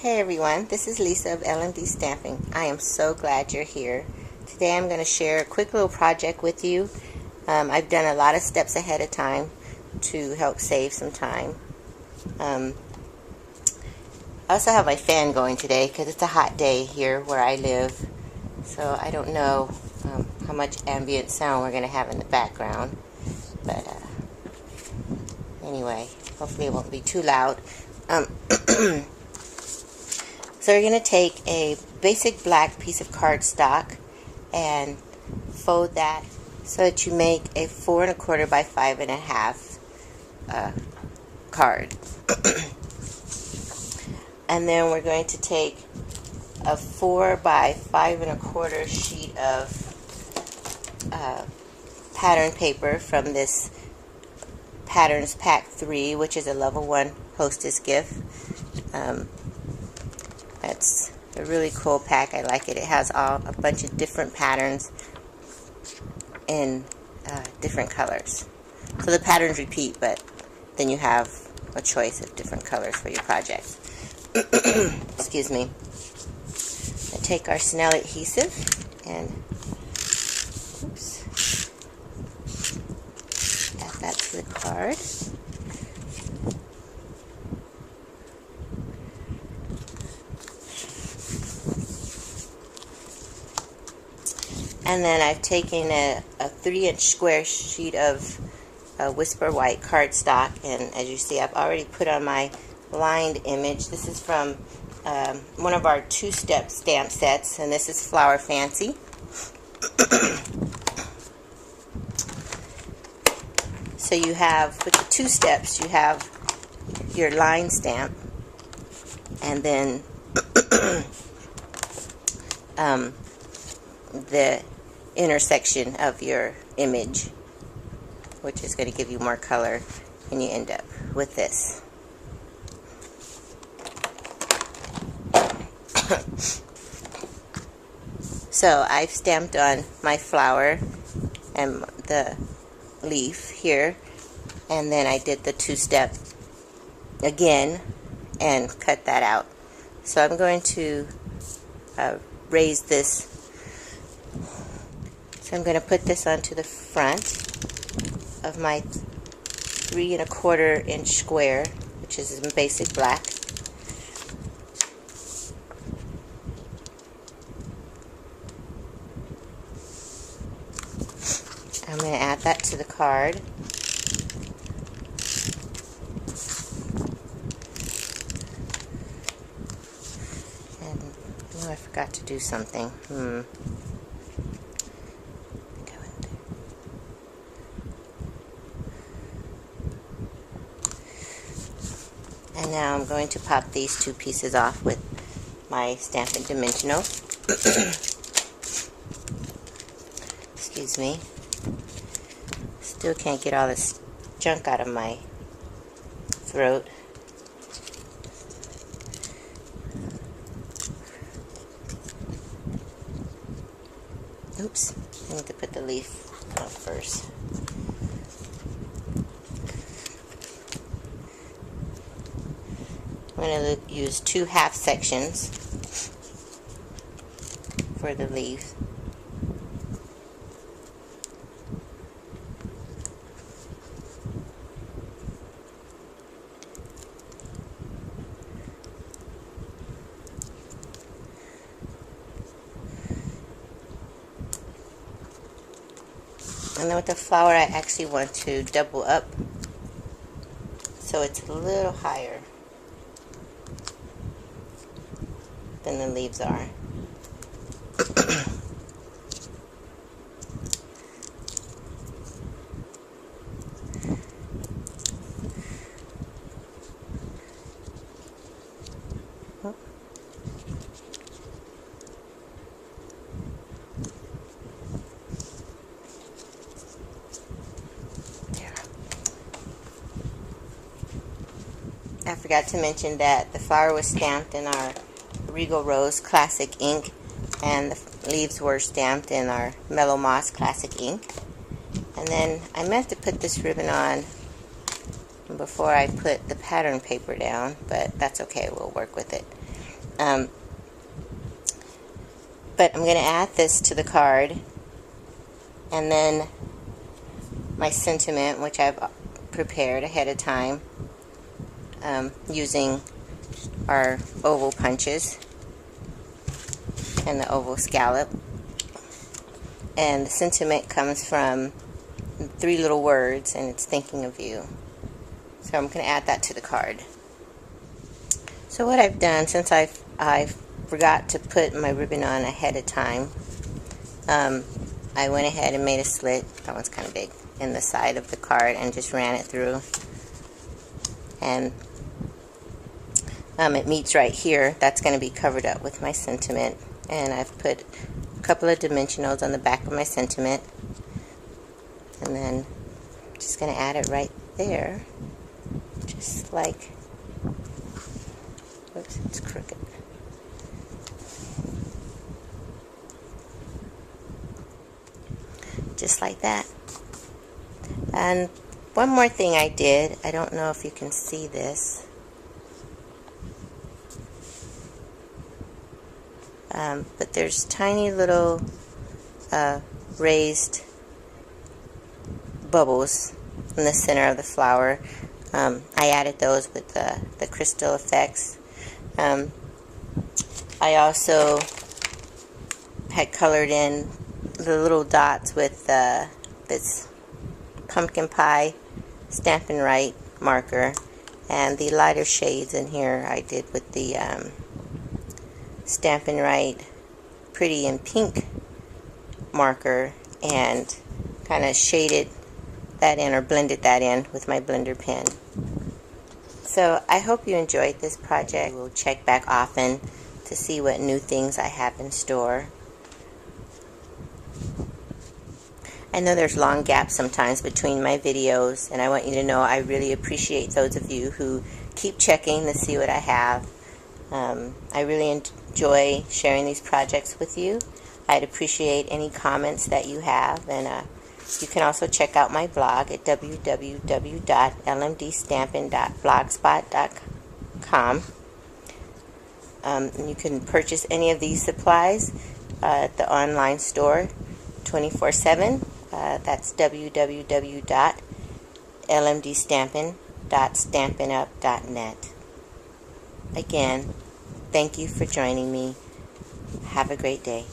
Hey everyone, this is Lisa of LMD Stamping. I am so glad you're here. Today I'm going to share a quick little project with you. I've done a lot of steps ahead of time to help save some time. I also have my fan going today because it's a hot day here where I live. So I don't know how much ambient sound we're going to have in the background. But anyway, hopefully it won't be too loud. So we're going to take a basic black piece of cardstock and fold that so that you make a 4 1/4 by 5 1/2 card. And then we're going to take a 4 by 5 1/4 sheet of pattern paper from this Patterns Pack 3, which is a level 1 hostess gift. That's a really cool pack. I like it. It has a bunch of different patterns in different colors. So the patterns repeat, but then you have a choice of different colors for your projects. Excuse me. I take our Snell adhesive and add that to the card. And then I've taken a 3-inch square sheet of Whisper White cardstock, and as you see, I've already put on my lined image. This is from one of our 2-step stamp sets, and this is Flower Fancy. So you have, with the 2 steps, you have your line stamp, and then the intersection of your image, which is going to give you more color, and you end up with this. So I've stamped on my flower and the leaf here, and then I did the 2-step again and cut that out. So I'm going to raise this. So I'm going to put this onto the front of my 3 1/4 inch square, which is in basic black. I'm going to add that to the card. And I forgot to do something. And now I'm going to pop these 2 pieces off with my Stampin' Dimensional. Excuse me. Still can't get all this junk out of my throat. Oops, I need to put the leaf on first. I'm going to use 2 half sections for the leaf. And then with the flower, I actually want to double up so it's a little higher than the leaves are. I forgot to mention that the flower was stamped in our Regal Rose Classic ink, and the leaves were stamped in our Mellow Moss Classic ink. And then I meant to put this ribbon on before I put the pattern paper down, but that's okay, we'll work with it. But I'm going to add this to the card, and then my sentiment, which I've prepared ahead of time using our oval punches and the oval scallop. And the sentiment comes from 3 little words, and it's thinking of you. So I'm going to add that to the card. So what I've done, since I forgot to put my ribbon on ahead of time, I went ahead and made a slit, that one's kind of big, in the side of the card and just ran it through. And it meets right here. That's going to be covered up with my sentiment. And I've put a couple of dimensionals on the back of my sentiment. And then I'm just going to add it right there. Just like, oops, it's crooked. Just like that. And one more thing I did, I don't know if you can see this, but there's tiny little raised bubbles in the center of the flower. I added those with the crystal effects. I also had colored in the little dots with this pumpkin pie Stampin' Write marker, and the lighter shades in here I did with the Stampin' Write Pretty in Pink marker, and kind of shaded that in, or blended that in with my blender pen. So I hope you enjoyed this project. We'll check back often to see what new things I have in store. I know there's long gaps sometimes between my videos, and I want you to know I really appreciate those of you who keep checking to see what I have. I really enjoy sharing these projects with you. I'd appreciate any comments that you have, and you can also check out my blog at www.lmdstampin.blogspot.com. You can purchase any of these supplies at the online store 24/7. That's www.lmdstampin.stampinup.net. Again, thank you for joining me. Have a great day.